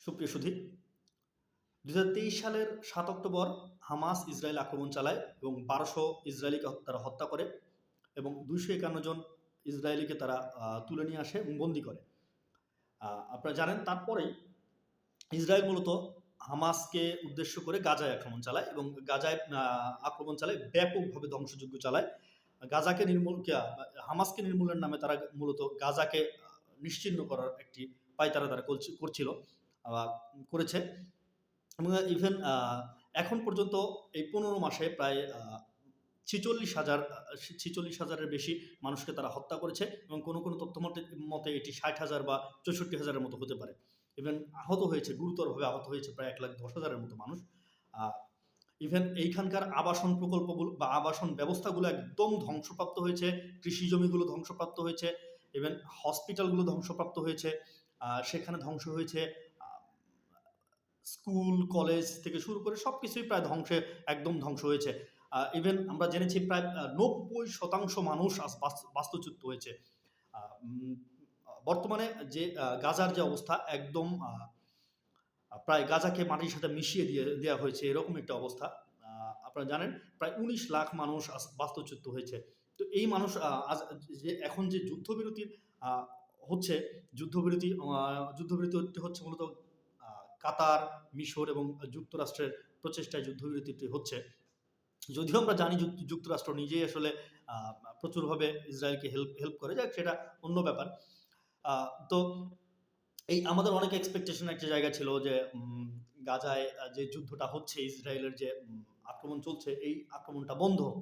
সুপ্রিয় সুধী, 2023 সালের 7 October Hamas Israel আক্রমণ চালায় এবং 1200 ইসরায়েলিকে তারা হত্যা করে এবং 251 জন ইসরায়েলিকে তারা তুলে নিয়ে আসে এবং বন্দী করে। আপনারা জানেন তারপরেই ইসরায়েল মূলত হামাসকে উদ্দেশ্য করে গাজায় আক্রমণ চালায় এবং গাজায় আক্রমণ চালায়, ব্যাপকভাবে ধ্বংসযজ্ঞ চালায়। গাজাকে হামাসকে নির্মূলের নামে তারা মূলত গাজাকে নিশ্চিহ্ন করার একটি পায়তারা তারা করছিল, করেছে। এবং ইভেন এখন পর্যন্ত এই 15 মাসে প্রায় 46,000-এর বেশি মানুষকে তারা হত্যা করেছে এবং কোনো তথ্য মতে এটি 60,000 বা 64,000-এর মতো হতে পারে। ইভেন আহত হয়েছে, গুরুতরভাবে আহত হয়েছে প্রায় 1,10,000-এর মতো মানুষ। ইভেন এইখানকার আবাসন প্রকল্পগুলো বা আবাসন ব্যবস্থাগুলো একদম ধ্বংসপ্রাপ্ত হয়েছে, কৃষি জমিগুলো ধ্বংসপ্রাপ্ত হয়েছে, ইভেন হসপিটালগুলো ধ্বংসপ্রাপ্ত হয়েছে। সেখানে ধ্বংস হয়েছে স্কুল, কলেজ থেকে শুরু করে সব কিছুই প্রায় একদম ধ্বংস হয়েছে। ইভেন আমরা জেনেছি প্রায় 90% মানুষ বাস্তুচ্যুত হয়েছে। বর্তমানে যে গাজার যে অবস্থা, একদম প্রায় গাজাকে মাটির সাথে মিশিয়ে দেওয়া হয়েছে, এরকম একটা অবস্থা। আপনারা জানেন প্রায় 19 লাখ মানুষ বাস্তুচ্যুত হয়েছে। তো এই মানুষ এখন যে যুদ্ধবিরতি হচ্ছে, যুদ্ধবিরতি হচ্ছে মূলত কাতার, মিশর এবং যুক্তরাষ্ট্রের প্রচেষ্টায় যুদ্ধবিরতিটি হচ্ছে। যদিও আমরা জানি যুক্তরাষ্ট্র নিজেই আসলে প্রচুরভাবে ইসরায়েলকে হেল্প করে, যাক সেটা অন্য ব্যাপার। তো এই আমাদের অনেক এক্সপেকটেশন একটা জায়গা ছিল যে গাজায় যে যুদ্ধটা হচ্ছে, ইসরায়েলের যে আক্রমণ চলছে, এই আক্রমণটা বন্ধ হোক।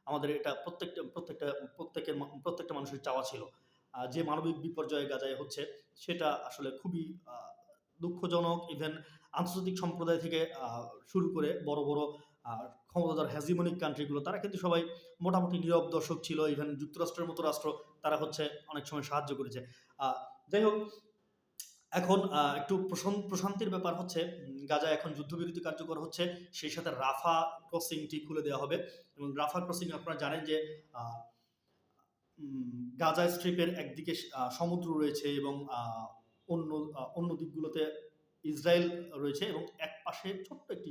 আমাদের এটা প্রত্যেকটা মানুষের চাওয়া ছিল। যে মানবিক বিপর্যয় গাজায় হচ্ছে সেটা আসলে খুবই দুঃখজনক। ইভেন আন্তর্জাতিক সম্প্রদায় থেকে শুরু করে বড় বড় ক্ষমতাধর হ্যাজিমনিক কান্ট্রিগুলো, তারা কিন্তু সবাই মোটামুটি নীরব দর্শক ছিল। ইভেন যুক্তরাষ্ট্রের মতো রাষ্ট্র, তারা অনেক সময় সাহায্য করেছে। যাই হোক, এখন একটু প্রশান্তির ব্যাপার হচ্ছে, গাজায় এখন যুদ্ধবিরতি কার্যকর হচ্ছে, সেই সাথে রাফা ক্রসিংটি খুলে দেওয়া হবে। এবং রাফা ক্রসিং আপনারা জানেন যে গাজা স্ট্রিপের একদিকে সমুদ্র রয়েছে এবং অন্য দিকগুলোতে ইসরায়েল রয়েছে, এবং এক পাশে ছোট্ট একটি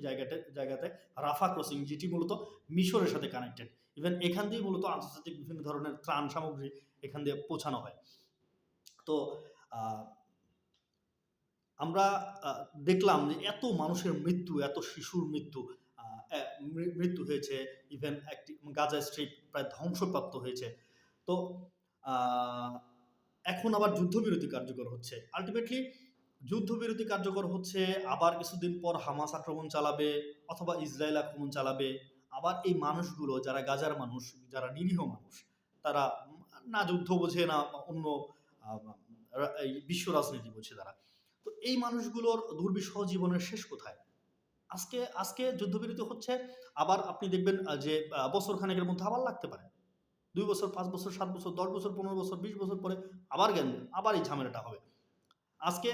জায়গাতে রাফা ক্রসিং, যেটি মূলত মিশরের সাথে কানেক্টেড। ইভেন এখান দিয়ে মূলত আন্তর্জাতিক বিভিন্ন ধরনের ত্রাণ সামগ্রী এখান দিয়ে পৌঁছানো হয়। তো আমরা দেখলাম যে এত মানুষের মৃত্যু, এত শিশুর মৃত্যু হয়েছে। ইভেন একটি গাজা স্ট্রিপ প্রায় ধ্বংসপ্রাপ্ত হয়েছে। তো এখন আবার যুদ্ধবিরতি কার্যকর হচ্ছে। আলটিমেটলি যুদ্ধবিরতি কার্যকর হচ্ছে, আবার কিছুদিন পর হামাস আক্রমণ চালাবে অথবা ইসরায়েল আক্রমণ চালাবে। আবার এই মানুষগুলো, যারা গাজার মানুষ, যারা নিরীহ মানুষ, তারা না যুদ্ধ বোঝে, না অন্য এই বিশ্ব রাজনীতি বোঝে তারা। তো এই মানুষগুলোর দুর্বিষহ জীবনের শেষ কোথায়? আজকে যুদ্ধবিরতি হচ্ছে, আবার আপনি দেখবেন যে বছর খানেকের মধ্যে আবার লাগতে পারে। 2 বছর, 5 বছর, 7 বছর, 10 বছর, 15 বছর, 20 বছর পরে আবার এই ঝামেলাটা হবে। আজকে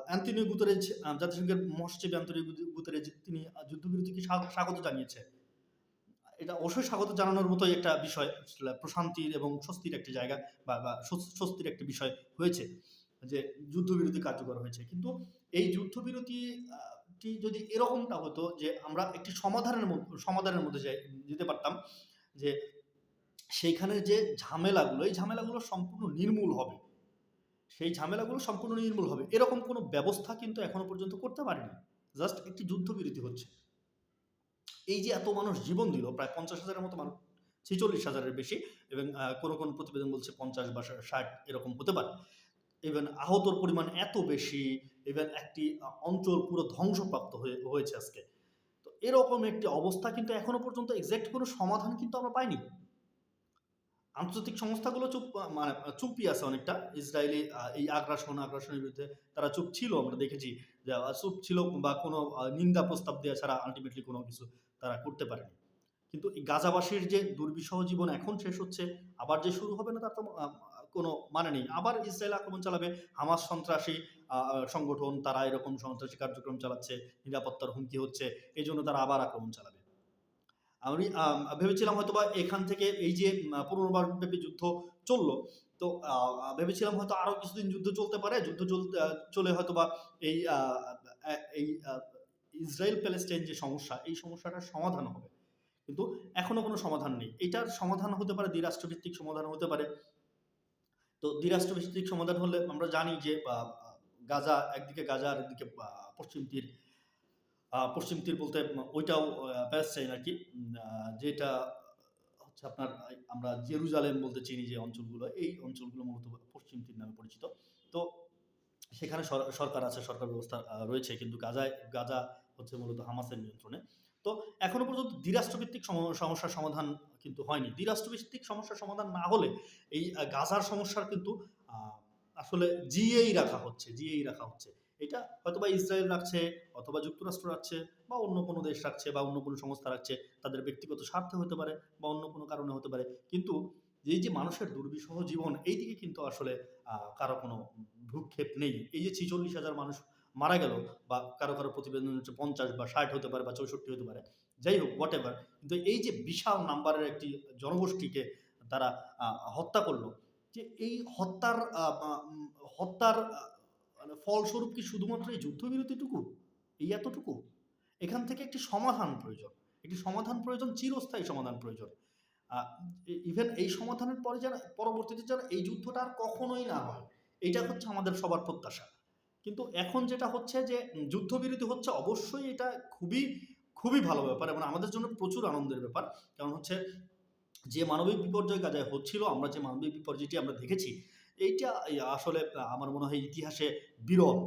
অ্যান্টনিও গুতেরেজ, জাতিসংঘের মহাসচিব অ্যান্টনিও গুতেরেজ, তিনি যুদ্ধবিরতিকে স্বাগত জানিয়েছে। এটা অবশ্যই স্বাগত জানানোর মতোই একটা বিষয়, প্রশান্তির এবং স্বস্তির একটা জায়গা বা স্বস্তির একটা বিষয় হয়েছে যে যুদ্ধবিরতি কার্যকর হয়েছে। কিন্তু এই যুদ্ধবিরতি যদি এরকমটা হতো যে আমরা একটি সমাধানের মধ্যে যেতে পারতাম, যে সেইখানে যে ঝামেলাগুলো, এই ঝামেলাগুলো সম্পূর্ণ নির্মূল হবে, এরকম কোনো ব্যবস্থা কিন্তু এখনো পর্যন্ত করতে পারেনি। জাস্ট একটি যুদ্ধবিরতি হচ্ছে। এই যে এত মানুষ জীবন দিল, প্রায় 50,000-এর মতো মানুষ, 46,000-এর বেশি, এবং কোনো প্রতিবেদন বলছে 50 বা 60 এরকম হতে পারে। ইভেন আহতর পরিমাণ এত বেশি, ইভেন একটি অঞ্চল পুরো ধ্বংসপ্রাপ্ত হয়েছে আজকে। তো এরকম একটি অবস্থা কিন্তু এখনো পর্যন্ত এক্সাক্ট কোনো সমাধান কিন্তু আমরা পাইনি। আন্তর্জাতিক সংস্থাগুলো চুপই আছে অনেকটা। ইসরায়েলি এই আগ্রাসনের বিরুদ্ধে তারা চুপ ছিল, আমরা দেখেছি যে চুপ ছিল, বা কোনো নিন্দা প্রস্তাব দেওয়া ছাড়া আলটিমেটলি কোনো কিছু তারা করতে পারেনি। কিন্তু গাজাবাসীর যে দুর্বিষহ জীবন এখন শেষ হচ্ছে, আবার যে শুরু হবে না তার তো কোনো মানে নেই। আবার ইসরায়েল আক্রমণ চালাবে, হামাস সন্ত্রাসী সংগঠন, তারা এরকম সন্ত্রাসী কার্যক্রম চালাচ্ছে, নিরাপত্তার হুমকি হচ্ছে, এই জন্য তারা আবার আক্রমণ চালাবে। আমি ভেবেছিলাম হয়তোবা এখান থেকে এই যে 15 মাস ব্যাপী যুদ্ধ চললো, তো ভেবেছিলাম হয়তো আরো কিছুদিন যুদ্ধ চলতে পারে, যুদ্ধ চলে হয়তো বা এই এই ইসরায়েল প্যালেস্টাইন যে সমস্যা, এই সমস্যাটার সমাধান হবে, কিন্তু এখনো কোনো সমাধান নেই। এটার সমাধান হতে পারে দ্বিরাষ্ট্রভিত্তিক সমাধান হতে পারে। তো দ্বিরাষ্ট্রভিত্তিক সমাধান হলে আমরা জানি যে গাজা, একদিকে গাজা আর একদিকে পশ্চিম তীর। পশ্চিম তীর বলতে ওইটাও প্যালেস্টাইন আর কি, যেটা হচ্ছে আপনার আমরা জেরুজালেম বলতে চিনি যে অঞ্চলগুলো, এই অঞ্চলগুলো মূলত পশ্চিম তীর নামে পরিচিত। তো সেখানে সরকার আছে, সরকার ব্যবস্থা রয়েছে, কিন্তু গাজা হচ্ছে মূলত হামাসের নিয়ন্ত্রণে। তো এখনো পর্যন্ত দ্বিরাষ্ট্রভিত্তিক সমস্যার সমাধান কিন্তু হয়নি। দ্বিরাষ্ট্রভিত্তিক সমস্যার সমাধান না হলে এই গাজার সমস্যার কিন্তু আসলে জিয়েই রাখা হচ্ছে। এটা হয়তোবা ইসরায়েল রাখছে, অথবা যুক্তরাষ্ট্র রাখছে, বা অন্য কোনো দেশ রাখছে, বা অন্য কোনো সংস্থা রাখছে, তাদের ব্যক্তিগত স্বার্থে হতে পারে, বা অন্য কোনো কারণে হতে পারে। কিন্তু এই যে মানুষের দুর্বিষহ জীবন, এই দিকে কিন্তু আসলে কারো কোনো ভ্রুক্ষেপ নেই। এই যে ৪৬,০০০ মানুষ মারা গেল, বা কারো প্রতিবেদন হচ্ছে ৫০ বা ৬০ হতে পারে, বা ৬৪ হতে পারে, যাই হোক হোয়াট এভার, কিন্তু এই যে বিশাল নাম্বারের একটি জনগোষ্ঠীকে তারা হত্যা করলো, যে এই হত্যার মানে ফলস্বরূপ কি শুধুমাত্র এই যুদ্ধবিরতিটুকু, এই এতটুকু? এখান থেকে একটি সমাধান প্রয়োজন, চিরস্থায়ী সমাধান প্রয়োজন। ইভেন এই সমাধানের পরে যেন পরবর্তীতে যেন এই যুদ্ধটা আর কখনোই না হয়, এইটা হচ্ছে আমাদের সবার প্রত্যাশা। কিন্তু এখন যেটা হচ্ছে যে যুদ্ধবিরতি হচ্ছে, অবশ্যই এটা খুবই খুবই ভালো ব্যাপার এবং আমাদের জন্য প্রচুর আনন্দের ব্যাপার। কারণ হচ্ছে যে মানবিক বিপর্যয় গাজায় হচ্ছিল, আমরা যে মানবিক বিপর্যয়টি আমরা দেখেছি, এইটা আসলে আমার মনে হয় ইতিহাসে বিরল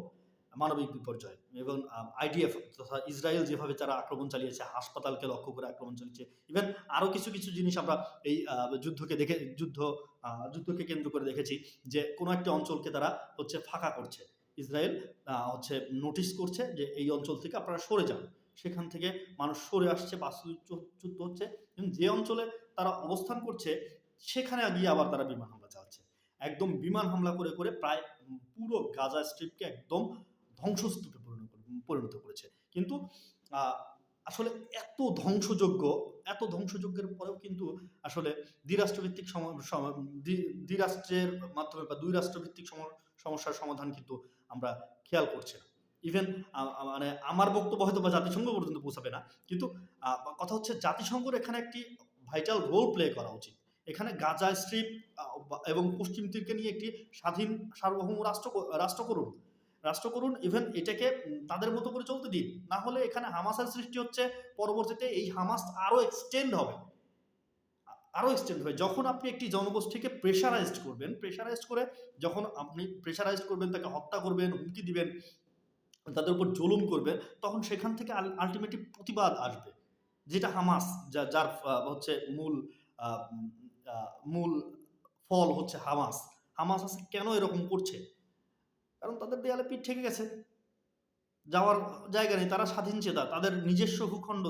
মানবিক বিপর্যয়। এবং আইডিএফ তথা ইসরায়েল যেভাবে তারা আক্রমণ চালিয়েছে, হাসপাতালকে লক্ষ্য করে আক্রমণ চালিয়েছে, ইভেন আরো কিছু কিছু জিনিস আমরা এই যুদ্ধকে কেন্দ্র করে দেখেছি, যে কোনো একটা অঞ্চলকে তারা হচ্ছে ফাঁকা করছে। ইসরায়েল হচ্ছে নোটিশ করছে যে এই অঞ্চল থেকে আপনারা সরে যান, সেখান থেকে মানুষ সরে আসছে, বাস্তুচ্যুত হচ্ছে, এবং যে অঞ্চলে তারা অবস্থান করছে সেখানে গিয়ে আবার তারা বিমান হামলা চালাচ্ছে। একদম বিমান হামলা করে করে প্রায় পুরো গাজা স্ট্রিপকে একদম ধ্বংসস্তূপে পরিণত করেছে। কিন্তু আসলে এত ধ্বংসযজ্ঞের পরেও কিন্তু আসলে দ্বিরাষ্ট্রভিত্তিক দ্বিরাষ্ট্রের মাধ্যমে বা দুই রাষ্ট্রভিত্তিক সমস্যার সমাধান কিন্তু আমরা খেয়াল করছি না। ইভেন মানে আমার বক্তব্য হয়তো বা জাতিসংঘ পর্যন্ত পৌঁছাবে না, কিন্তু কথা হচ্ছে জাতিসংঘের এখানে একটি ভাইটাল রোল প্লে করা উচিত। এখানে গাজা স্ট্রিপ এবং পশ্চিম তীরকে নিয়ে একটি স্বাধীন সার্বভৌম রাষ্ট্র করুন। ইভেন এটাকে তাদের মতো করে চলতে দিন, না হলে এখানে হামাসের সৃষ্টি হচ্ছে, পরবর্তীতে এই হামাস আরো এক্সটেন্ড হবে। যখন আপনি একটি জনগোষ্ঠীকে প্রেশারাইজড করে, যখন আপনি প্রেশারাইজড করবেন, তাকে হত্যা করবেন, হুমকি দিবেন, তাদের উপর জুলুম করবেন, তখন সেখান থেকে আলটিমেটলি প্রতিবাদ আসবে, যেটা হামাস, যার হচ্ছে মূল ফল হচ্ছে হামাস আছে কেন এরকম করছে? কারণ তাদের দেয়ালে পিঠ ঠেকে গেছে, যাওয়ার জায়গা নেই, তারা স্বাধীন চেতা, তাদের নিজস্ব ভূখণ্ড,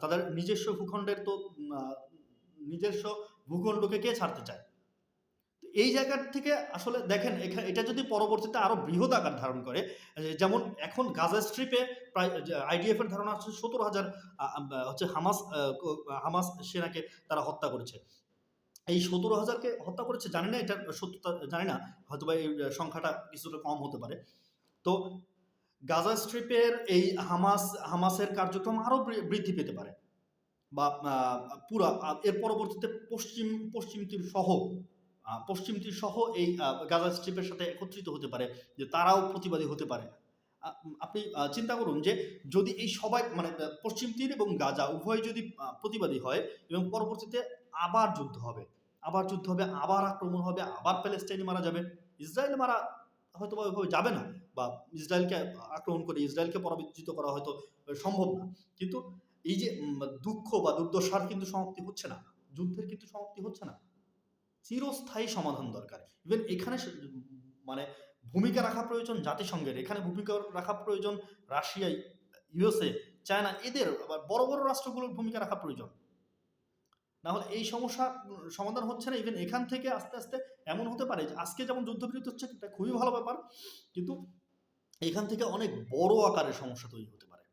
তাদের নিজস্ব ভূখণ্ডের তো নিজস্ব ভূখণ্ডকে কে ছাড়তে চায়? এই জায়গা থেকে আসলে দেখেন, এটা যদি পরবর্তীতে আরো বৃহৎ আকার ধারণ করে, যেমন এখন গাজা স্ট্রিপে প্রায় আইডিএফ এর ধারণা হচ্ছে 17,000 হচ্ছে হামাস সেনাকে তারা হত্যা করেছে। এই 17,000কে হত্যা করেছে, জানি না এটার সত্যতা জানি না, হয়তো বা এই সংখ্যাটা কিছুটা কম হতে পারে। তো গাজা স্ট্রিপের এই হামাসের কার্যক্রম আরো বৃদ্ধি পেতে পারে, বা পুরা এর পরবর্তীতে পশ্চিম তীর সহ এই গাজা স্ট্রিপের সাথে একত্রিত হতে পারে, যে তারাও প্রতিবাদী হতে পারে। আপনি চিন্তা করুন যে যদি এই সবাই মানে পশ্চিম তীর এবং গাজা উভয় যদি প্রতিবাদী হয়, এবং পরবর্তীতে আবার যুদ্ধ হবে, আবার আক্রমণ হবে, আবার প্যালেস্টাইনি মারা যাবে, ইসরায়েল মারা হয়তো বা ওইভাবে যাবে না, বা ইসরায়েলকে আক্রমণ করে ইসরায়েলকে পরাজিত করা হয়তো সম্ভব না, কিন্তু এই যে দুঃখ বা দুর্দশার কিন্তু সমাপ্তি হচ্ছে না, যুদ্ধের কিন্তু সমাপ্তি হচ্ছে না, চিরস্থায়ী সমাধান দরকার। ইভেন এখানে মানে ভূমিকা রাখা প্রয়োজন জাতিসংঘের, এখানে ভূমিকা রাখা প্রয়োজন রাশিয়া, ইউএসএ, চায়না, এদের আবার বড় বড় রাষ্ট্রগুলোর ভূমিকা রাখা প্রয়োজন। না হলে এই সমস্যা সমাধান হচ্ছে না। ইভেন এখান থেকে আস্তে আস্তে এমন হতে পারে যে আজকে যেমন যুদ্ধবিরতি হচ্ছে, এটা খুবই ভালো ব্যাপার, কিন্তু এখান থেকে অনেক বড় আকারের সমস্যা তৈরি হতে পারে,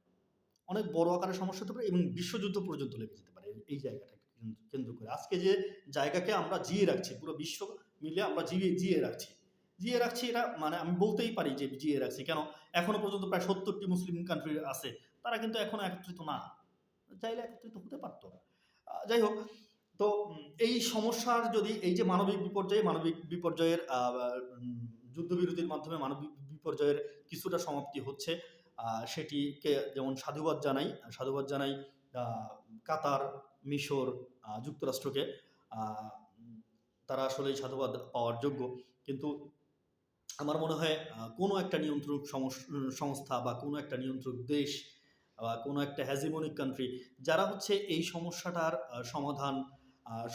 এবং বিশ্বযুদ্ধ পর্যন্ত লেগে যেতে পারে এই জায়গাটাকে কেন্দ্র করে। আজকে যে জায়গাকে আমরা জিয়ে রাখছি, পুরো বিশ্ব মিলে আমরা জিয়ে রাখছি। জিয়ে রাখছি, এটা মানে আমি বলতেই পারি যে জিয়ে রাখছি। কেন? এখনো পর্যন্ত প্রায় ৭০টি মুসলিম কান্ট্রি আছে। তারা কিন্তু এখনো একত্রিত না। চাইলে একত্রিত হতে পারত। যাই হোক, তো এই সমস্যার যদি এই যে মানবিক বিপর্যয়ের যুদ্ধবিরতির মাধ্যমে মানবিক বিপর্যয়ের কিছুটা সমাপ্তি হচ্ছে, সেটিকে যেমন সাধুবাদ জানাই কাতার, মিশর, যুক্তরাষ্ট্রকে। তারা আসলেই সাধুবাদ পাওয়ার যোগ্য। কিন্তু আমার মনে হয় কোনো একটা নিয়ন্ত্রক সংস্থা বা কোনো একটা নিয়ন্ত্রক দেশ বা কোনো একটা হ্যাজিমনিক কান্ট্রি যারা হচ্ছে এই সমস্যাটার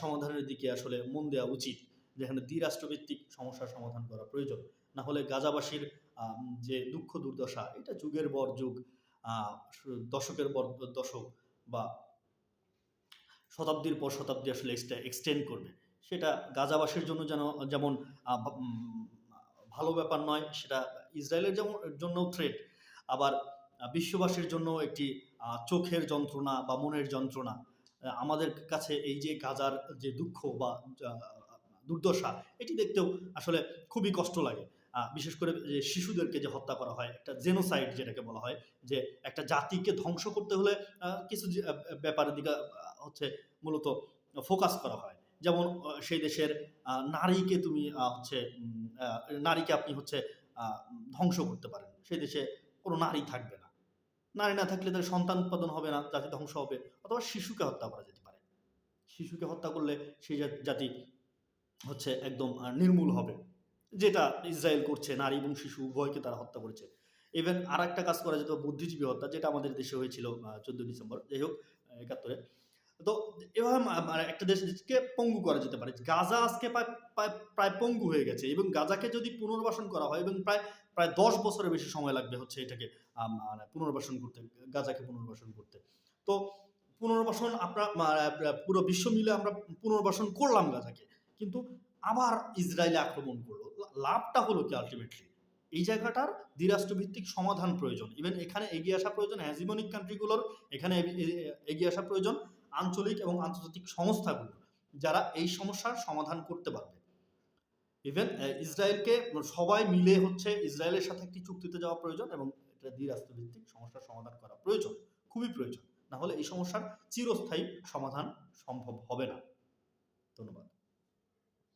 সমাধানের দিকে আসলে মন দেওয়া উচিত, যেখানে দ্বিরাষ্ট্রভিত্তিক সমস্যার সমাধান করা প্রয়োজন। না হলে গাজাবাসীর যে দুঃখ দুর্দশা, এটা যুগের পর যুগ, দশকের পর দশক বা শতাব্দীর পর শতাব্দী আসলে এক্সটেন্ড করবে। সেটা গাজাবাসীর জন্য যেমন ভালো ব্যাপার নয়, সেটা ইসরায়েলের জন্য থ্রেট, আবার বিশ্ববাসীর জন্য একটি চোখের যন্ত্রণা বা মনের যন্ত্রণা। আমাদের কাছে এই যে গাজার যে দুঃখ বা দুর্দশা, এটি দেখতেও আসলে খুবই কষ্ট লাগে। বিশেষ করে যে শিশুদেরকে যে হত্যা করা হয়, একটা জেনোসাইড যেটাকে বলা হয়, যে একটা জাতিকে ধ্বংস করতে হলে কিছু ব্যাপারের দিকে হচ্ছে মূলত ফোকাস করা হয়। যেমন সেই দেশের নারীকে তুমি নারীকে আপনি হচ্ছে ধ্বংস করতে পারেন। সেই দেশে কোনো নারী থাকবে না। নারী না থাকলে তার সন্তান উৎপাদন হবে না, জাতি ধ্বংস হবে। অথবা শিশুকে হত্যা করা যেতে পারে। শিশুকে হত্যা করলে সেই জাতি হচ্ছে একদম নির্মূল হবে, যেটা ইসরায়েল করছে। নারী এবং শিশু উভয়কে তারা হত্যা করেছে। ইভেন আর একটা কাজ করা যেত, বুদ্ধিজীবী হত্যা, যেটা আমাদের দেশে হয়েছিল 14 ডিসেম্বর, যাই হোক 71-এ। তো এভাবে একটা দেশকে পঙ্গু করা যেতে পারে। গাজা আজকে প্রায় পঙ্গু হয়ে গেছে, এবং গাজাকে যদি পুনর্বাসন করা হয়, এবং প্রায় 10 বছরের বেশি সময় লাগবে হচ্ছে এটাকে পুনর্বাসন করতে, গাজাকে পুনর্বাসন করতে। তো পুনর্বাসন পুরো বিশ্ব মিলে আমরা পুনর্বাসন করলাম গাজাকে, কিন্তু আবার ইসরায়েলে আক্রমণ করলো। লাভটা হলো কি আলটিমেটলি? এই জায়গাটার দ্বিরাষ্ট্রভিত্তিক সমাধান প্রয়োজন। ইভেন এখানে এগিয়ে আসা প্রয়োজন হ্যাজিমনিক কান্ট্রিগুলোর, এখানে এগিয়ে আসা প্রয়োজন আঞ্চলিক এবং আন্তর্জাতিক সংস্থাগুলো, যারা এই সমস্যার সমাধান করতে পারবে। ইভেন ইসরায়েলকে সবাই মিলে হচ্ছে ইসরায়েলের সাথে একটি চুক্তিতে যাওয়া প্রয়োজন, এবং এটা দ্বিরাষ্ট্রভিত্তিক সমস্যার সমাধান করা প্রয়োজন, খুবই প্রয়োজন। না হলে এই সমস্যার চিরস্থায়ী সমাধান সম্ভব হবে না। ধন্যবাদ।